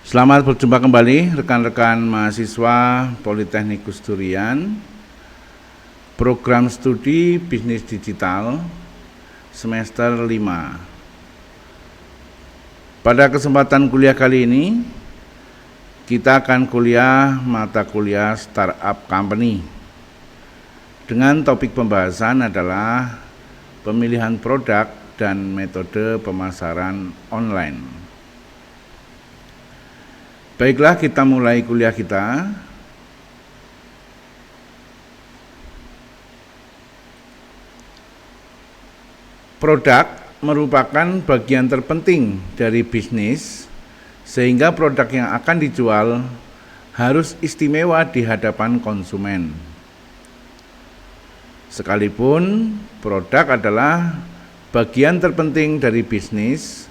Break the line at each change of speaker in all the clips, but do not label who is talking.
Selamat berjumpa kembali rekan-rekan mahasiswa Politeknik Gus Durian, program studi bisnis digital semester 5. Pada kesempatan kuliah kali ini, kita akan kuliah mata kuliah Startup Company dengan topik pembahasan adalah pemilihan produk dan metode pemasaran online. Baiklah, kita mulai kuliah kita. Produk merupakan bagian terpenting dari bisnis, sehingga produk yang akan dijual harus istimewa di hadapan konsumen. Sekalipun produk adalah bagian terpenting dari bisnis,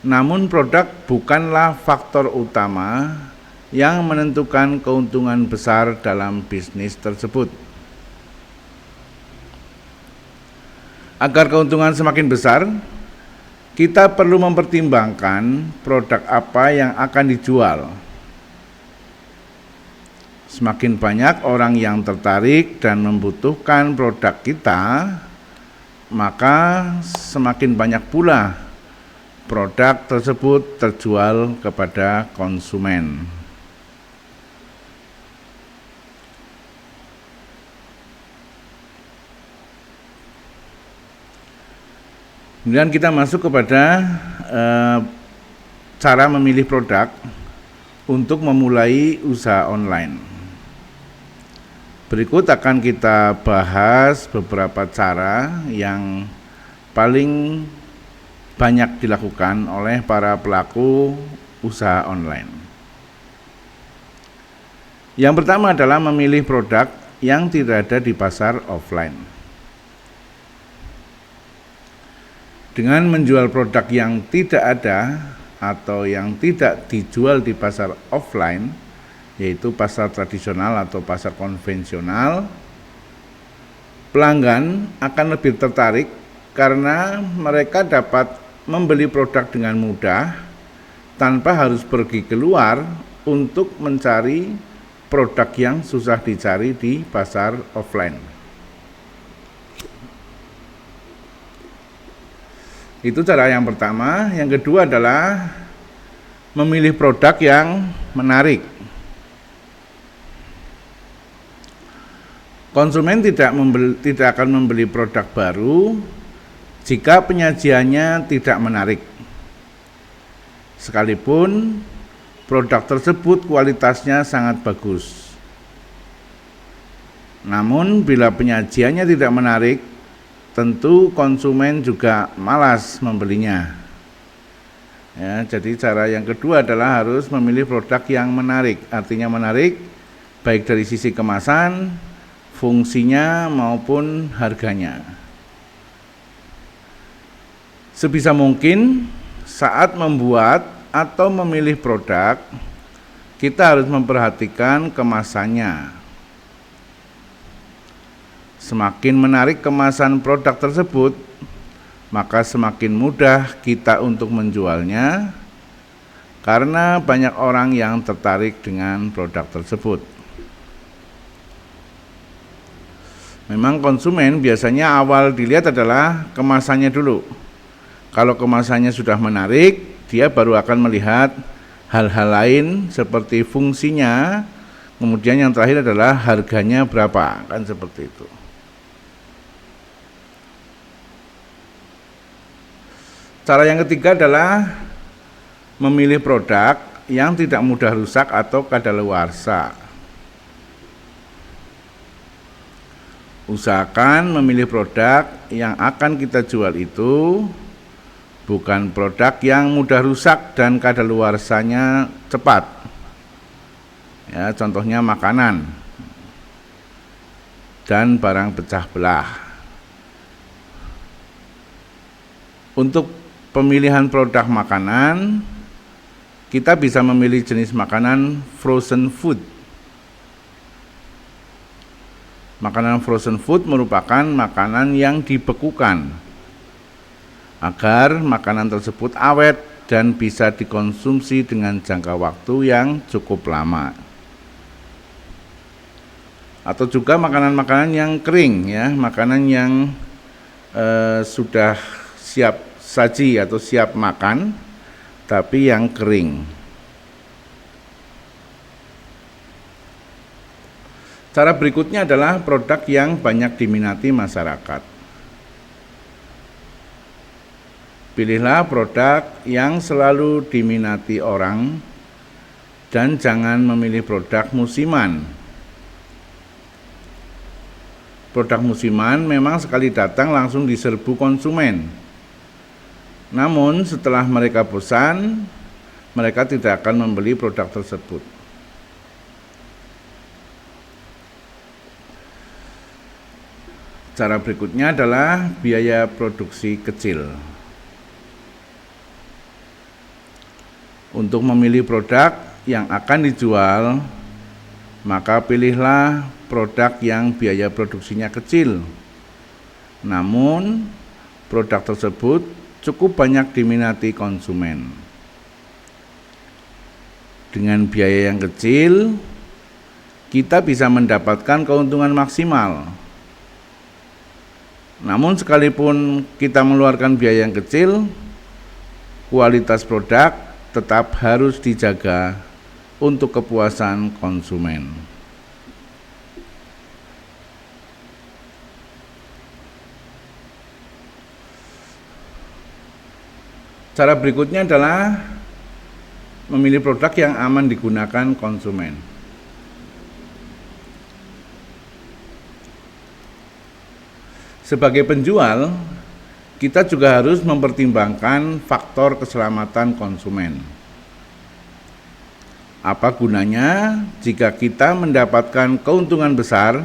namun produk bukanlah faktor utama yang menentukan keuntungan besar dalam bisnis tersebut. Agar keuntungan semakin besar, kita perlu mempertimbangkan produk apa yang akan dijual. Semakin banyak orang yang tertarik dan membutuhkan produk kita, maka semakin banyak pula produk tersebut terjual kepada konsumen. Kemudian kita masuk kepada cara memilih produk untuk memulai usaha online. Berikut akan kita bahas beberapa cara yang paling banyak dilakukan oleh para pelaku usaha online. Yang pertama adalah memilih produk yang tidak ada di pasar offline. Dengan menjual produk yang tidak ada atau yang tidak dijual di pasar offline, yaitu pasar tradisional atau pasar konvensional, pelanggan akan lebih tertarik karena mereka dapat membeli produk dengan mudah tanpa harus pergi keluar untuk mencari produk yang susah dicari di pasar offline. Itu cara yang pertama. Yang kedua adalah memilih produk yang menarik. Konsumen tidak akan membeli produk baru jika penyajiannya tidak menarik. Sekalipun produk tersebut kualitasnya sangat bagus. Namun bila penyajiannya tidak menarik, tentu konsumen juga malas membelinya. Ya, jadi cara yang kedua adalah harus memilih produk yang menarik. Artinya menarik baik dari sisi kemasan, fungsinya maupun harganya. Sebisa mungkin saat membuat atau memilih produk, kita harus memperhatikan kemasannya. Semakin menarik kemasan produk tersebut, maka semakin mudah kita untuk menjualnya, karena banyak orang yang tertarik dengan produk tersebut. Memang konsumen biasanya awal dilihat adalah kemasannya dulu. Kalau kemasannya sudah menarik, dia baru akan melihat hal-hal lain seperti fungsinya, kemudian yang terakhir adalah harganya berapa, kan seperti itu. Cara yang ketiga adalah memilih produk yang tidak mudah rusak atau kadaluarsa. Usahakan memilih produk yang akan kita jual itu bukan produk yang mudah rusak dan kadaluarsanya cepat. Ya, contohnya makanan dan barang pecah belah. Untuk pemilihan produk makanan, kita bisa memilih jenis makanan frozen food. Makanan frozen food merupakan makanan yang dibekukan agar makanan tersebut awet dan bisa dikonsumsi dengan jangka waktu yang cukup lama. Atau juga makanan-makanan yang kering ya, makanan yang sudah siap saji atau siap makan tapi yang kering. Cara berikutnya adalah produk yang banyak diminati masyarakat. Pilihlah produk yang selalu diminati orang dan jangan memilih produk musiman. Produk musiman memang sekali datang langsung diserbu konsumen. Namun setelah mereka bosan, mereka tidak akan membeli produk tersebut. Cara berikutnya adalah biaya produksi kecil. Untuk memilih produk yang akan dijual, maka pilihlah produk yang biaya produksinya kecil. Namun, produk tersebut cukup banyak diminati konsumen. Dengan biaya yang kecil, kita bisa mendapatkan keuntungan maksimal. Namun, sekalipun kita mengeluarkan biaya yang kecil, kualitas produk tetap harus dijaga untuk kepuasan konsumen. Cara berikutnya adalah memilih produk yang aman digunakan konsumen. Sebagai penjual, kita juga harus mempertimbangkan faktor keselamatan konsumen. Apa gunanya jika kita mendapatkan keuntungan besar,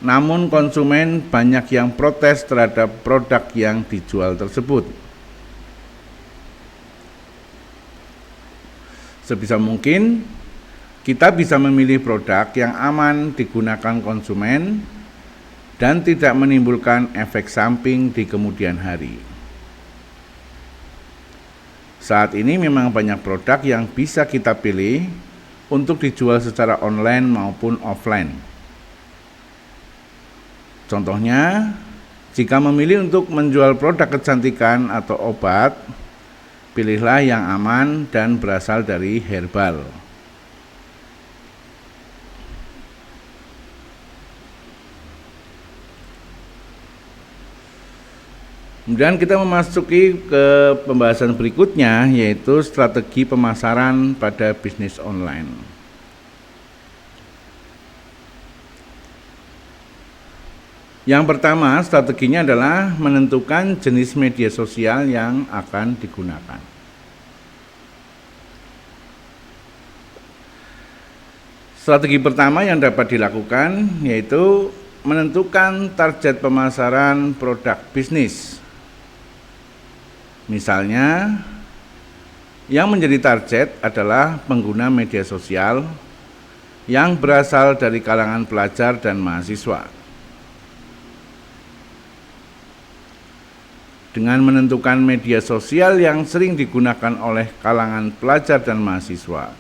namun konsumen banyak yang protes terhadap produk yang dijual tersebut? Sebisa mungkin, kita bisa memilih produk yang aman digunakan konsumen dan tidak menimbulkan efek samping di kemudian hari. Saat ini memang banyak produk yang bisa kita pilih untuk dijual secara online maupun offline. Contohnya, jika memilih untuk menjual produk kecantikan atau obat, pilihlah yang aman dan berasal dari herbal. Kemudian kita memasuki ke pembahasan berikutnya, yaitu strategi pemasaran pada bisnis online. Yang pertama, strateginya adalah menentukan jenis media sosial yang akan digunakan. Strategi pertama yang dapat dilakukan yaitu menentukan target pemasaran produk bisnis. Misalnya, yang menjadi target adalah pengguna media sosial yang berasal dari kalangan pelajar dan mahasiswa. Dengan menentukan media sosial yang sering digunakan oleh kalangan pelajar dan mahasiswa,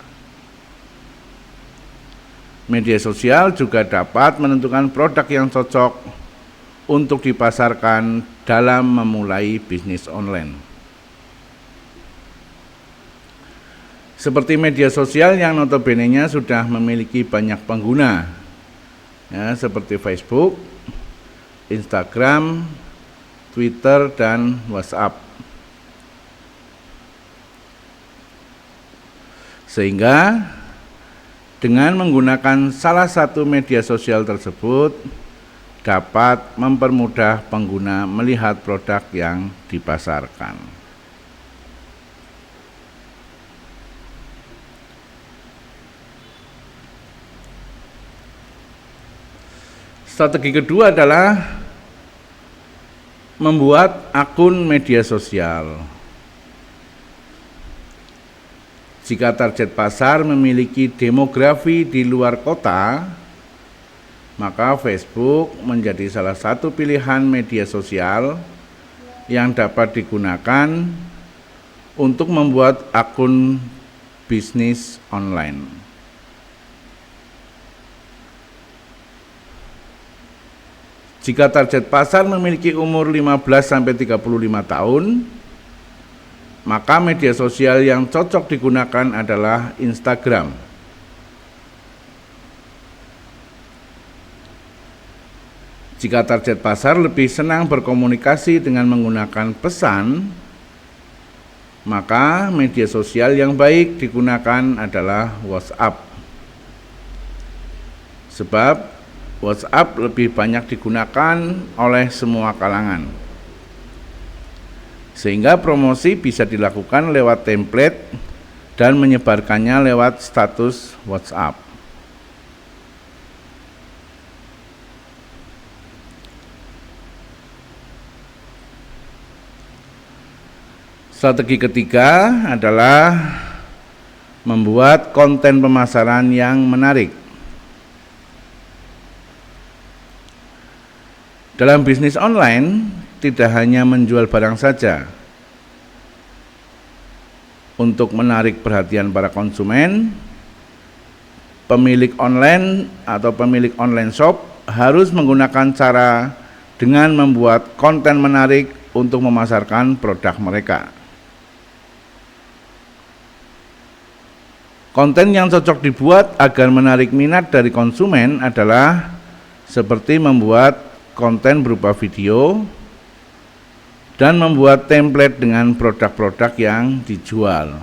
media sosial juga dapat menentukan produk yang cocok untuk dipasarkan dalam memulai bisnis online. Seperti media sosial yang notabene-nya sudah memiliki banyak pengguna, ya, seperti Facebook, Instagram, Twitter, dan WhatsApp. Sehingga dengan menggunakan salah satu media sosial tersebut dapat mempermudah pengguna melihat produk yang dipasarkan. Strategi kedua adalah membuat akun media sosial. Jika target pasar memiliki demografi di luar kota, maka Facebook menjadi salah satu pilihan media sosial yang dapat digunakan untuk membuat akun bisnis online. Jika target pasar memiliki umur 15-35 tahun, maka media sosial yang cocok digunakan adalah Instagram. Jika target pasar lebih senang berkomunikasi dengan menggunakan pesan, maka media sosial yang baik digunakan adalah WhatsApp. Sebab WhatsApp lebih banyak digunakan oleh semua kalangan, sehingga promosi bisa dilakukan lewat template dan menyebarkannya lewat status WhatsApp. Strategi ketiga adalah membuat konten pemasaran yang menarik. Dalam bisnis online, tidak hanya menjual barang saja. Untuk menarik perhatian para konsumen, pemilik online atau pemilik online shop harus menggunakan cara dengan membuat konten menarik untuk memasarkan produk mereka. Konten yang cocok dibuat agar menarik minat dari konsumen adalah seperti membuat konten berupa video dan membuat template dengan produk-produk yang dijual.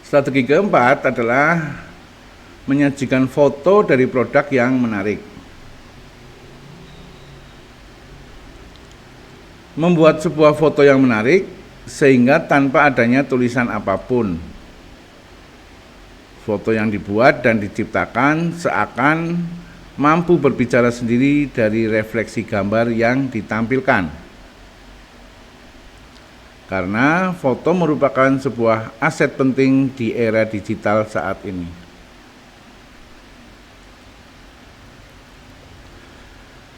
Strategi keempat adalah menyajikan foto dari produk yang menarik. Membuat sebuah foto yang menarik sehingga tanpa adanya tulisan apapun, foto yang dibuat dan diciptakan seakan mampu berbicara sendiri dari refleksi gambar yang ditampilkan. Karena foto merupakan sebuah aset penting di era digital saat ini.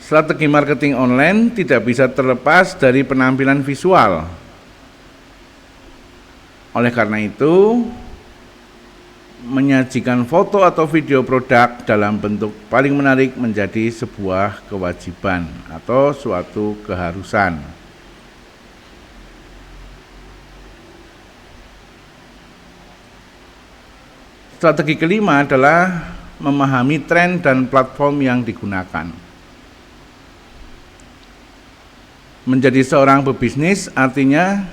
Strategi marketing online tidak bisa terlepas dari penampilan visual. Oleh karena itu, menyajikan foto atau video produk dalam bentuk paling menarik menjadi sebuah kewajiban atau suatu keharusan. Strategi kelima adalah memahami tren dan platform yang digunakan. Menjadi seorang pebisnis artinya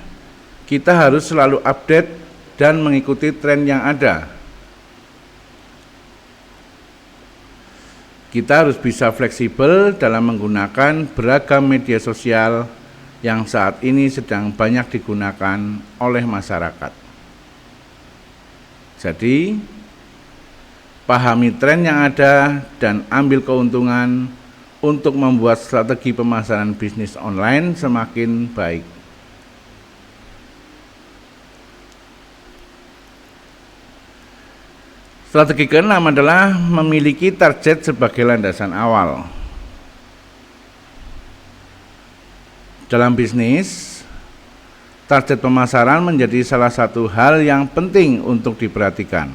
kita harus selalu update dan mengikuti tren yang ada. Kita harus bisa fleksibel dalam menggunakan beragam media sosial yang saat ini sedang banyak digunakan oleh masyarakat. Jadi, pahami tren yang ada dan ambil keuntungan untuk membuat strategi pemasaran bisnis online semakin baik. Strategi keenam adalah memiliki target sebagai landasan awal. Dalam bisnis, target pemasaran menjadi salah satu hal yang penting untuk diperhatikan.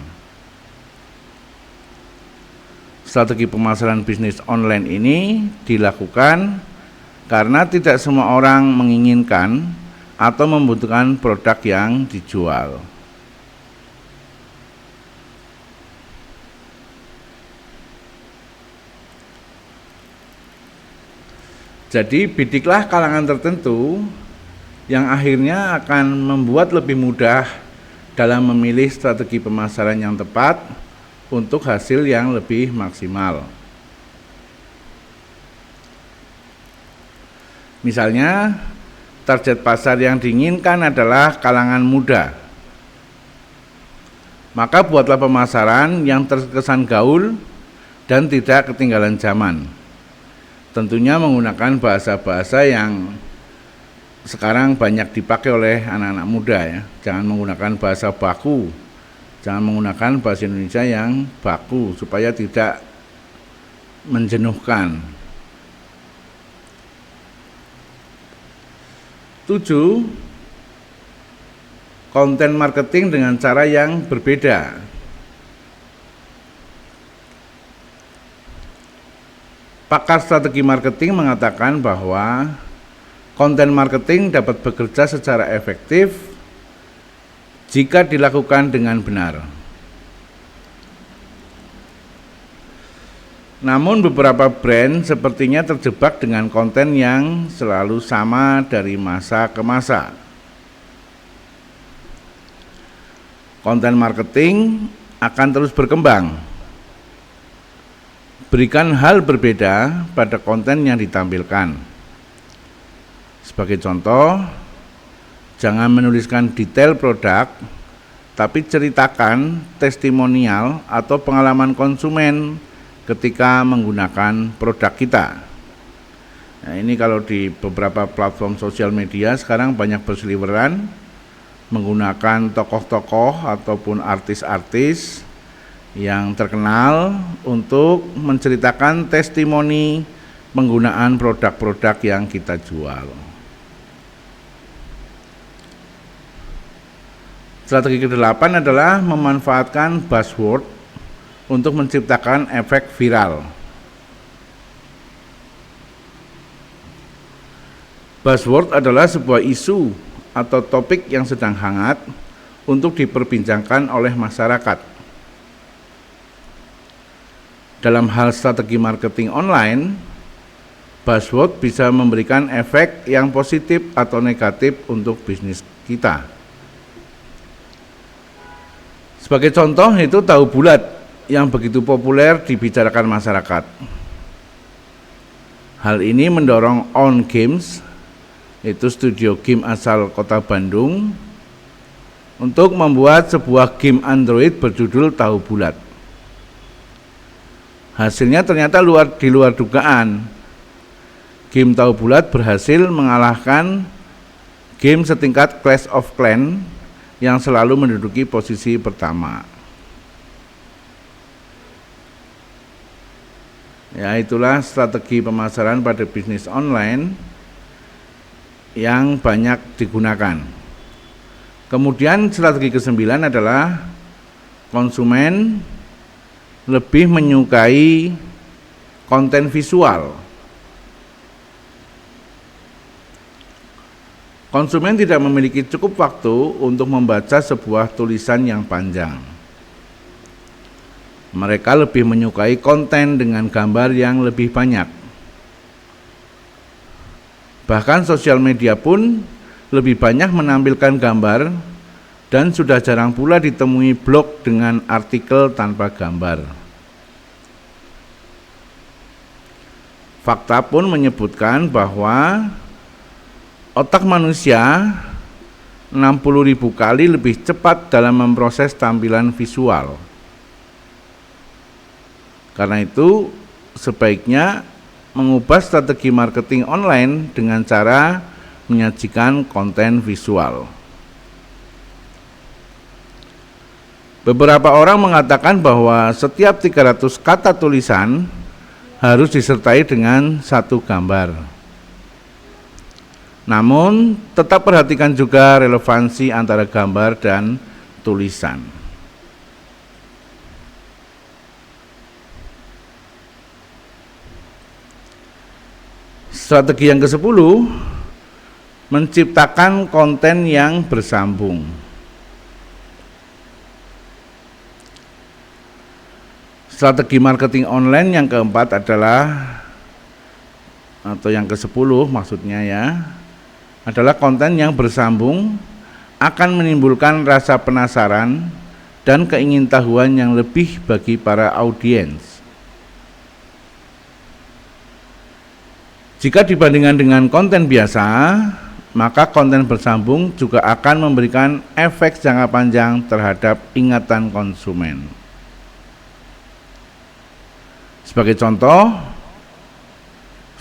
Strategi pemasaran bisnis online ini dilakukan karena tidak semua orang menginginkan atau membutuhkan produk yang dijual. Jadi bidiklah kalangan tertentu yang akhirnya akan membuat lebih mudah dalam memilih strategi pemasaran yang tepat untuk hasil yang lebih maksimal. Misalnya, target pasar yang diinginkan adalah kalangan muda. Maka buatlah pemasaran yang terkesan gaul dan tidak ketinggalan zaman. Tentunya menggunakan bahasa-bahasa yang sekarang banyak dipakai oleh anak-anak muda ya. Jangan menggunakan bahasa baku, Jangan menggunakan bahasa Indonesia yang baku supaya tidak menjenuhkan. 7. Konten marketing dengan cara yang berbeda. Pakar strategi marketing mengatakan bahwa konten marketing dapat bekerja secara efektif jika dilakukan dengan benar. Namun beberapa brand sepertinya terjebak dengan konten yang selalu sama dari masa ke masa. Konten marketing akan terus berkembang. Berikan hal berbeda pada konten yang ditampilkan. Sebagai contoh, jangan menuliskan detail produk, tapi ceritakan testimonial atau pengalaman konsumen ketika menggunakan produk kita. Nah, ini kalau di beberapa platform sosial media sekarang banyak berseliweran menggunakan tokoh-tokoh ataupun artis-artis yang terkenal untuk menceritakan testimoni penggunaan produk-produk yang kita jual. Strategi ke-8 adalah memanfaatkan buzzword untuk menciptakan efek viral. Buzzword adalah sebuah isu atau topik yang sedang hangat untuk diperbincangkan oleh masyarakat. Dalam hal strategi marketing online, buzzword bisa memberikan efek yang positif atau negatif untuk bisnis kita. Sebagai contoh itu tahu bulat yang begitu populer dibicarakan masyarakat. Hal ini mendorong On Games, yaitu studio game asal kota Bandung, untuk membuat sebuah game Android berjudul Tahu Bulat. Hasilnya ternyata di luar dugaan. Game Tahu Bulat berhasil mengalahkan game setingkat Clash of Clans yang selalu menduduki posisi pertama. Ya, itulah strategi pemasaran pada bisnis online yang banyak digunakan. Kemudian strategi ke-9 adalah konsumen lebih menyukai konten visual. Konsumen tidak memiliki cukup waktu untuk membaca sebuah tulisan yang panjang. Mereka lebih menyukai konten dengan gambar yang lebih banyak. Bahkan sosial media pun lebih banyak menampilkan gambar dan sudah jarang pula ditemui blog dengan artikel tanpa gambar. Fakta pun menyebutkan bahwa otak manusia 60.000 kali lebih cepat dalam memproses tampilan visual. Karena itu, sebaiknya mengubah strategi marketing online dengan cara menyajikan konten visual. Beberapa orang mengatakan bahwa setiap 300 kata tulisan harus disertai dengan satu gambar. Namun, tetap perhatikan juga relevansi antara gambar dan tulisan. Strategi yang ke-10, menciptakan konten yang bersambung. Strategi marketing online yang keempat adalah, atau yang ke-10 maksudnya ya, adalah konten yang bersambung akan menimbulkan rasa penasaran dan keingintahuan yang lebih bagi para audiens. Jika dibandingkan dengan konten biasa, maka konten bersambung juga akan memberikan efek jangka panjang terhadap ingatan konsumen. Sebagai contoh,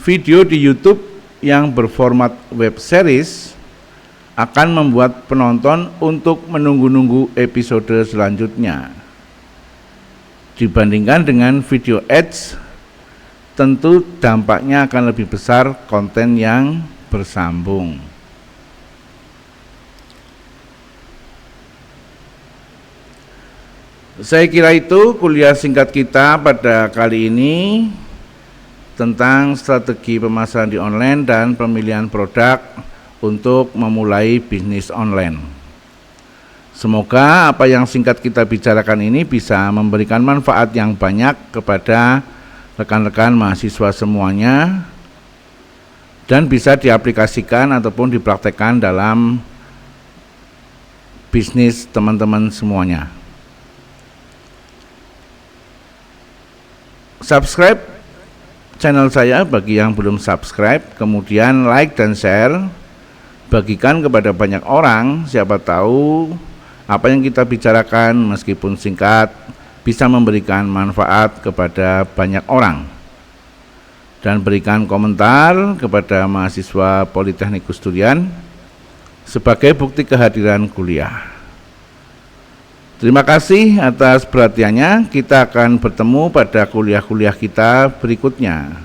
video di YouTube yang berformat web series akan membuat penonton untuk menunggu-nunggu episode selanjutnya. Dibandingkan dengan video ads, tentu dampaknya akan lebih besar konten yang bersambung. Saya kira itu kuliah singkat kita pada kali ini tentang strategi pemasaran di online dan pemilihan produk untuk memulai bisnis online. Semoga apa yang singkat kita bicarakan ini bisa memberikan manfaat yang banyak kepada rekan-rekan mahasiswa semuanya dan bisa diaplikasikan ataupun dipraktekkan dalam bisnis teman-teman semuanya. Subscribe channel saya bagi yang belum subscribe, kemudian like dan share, bagikan kepada banyak orang, siapa tahu apa yang kita bicarakan meskipun singkat bisa memberikan manfaat kepada banyak orang. Dan berikan komentar kepada mahasiswa Politeknik Gus Durian sebagai bukti kehadiran kuliah. Terima kasih atas perhatiannya. Kita akan bertemu pada kuliah-kuliah kita berikutnya.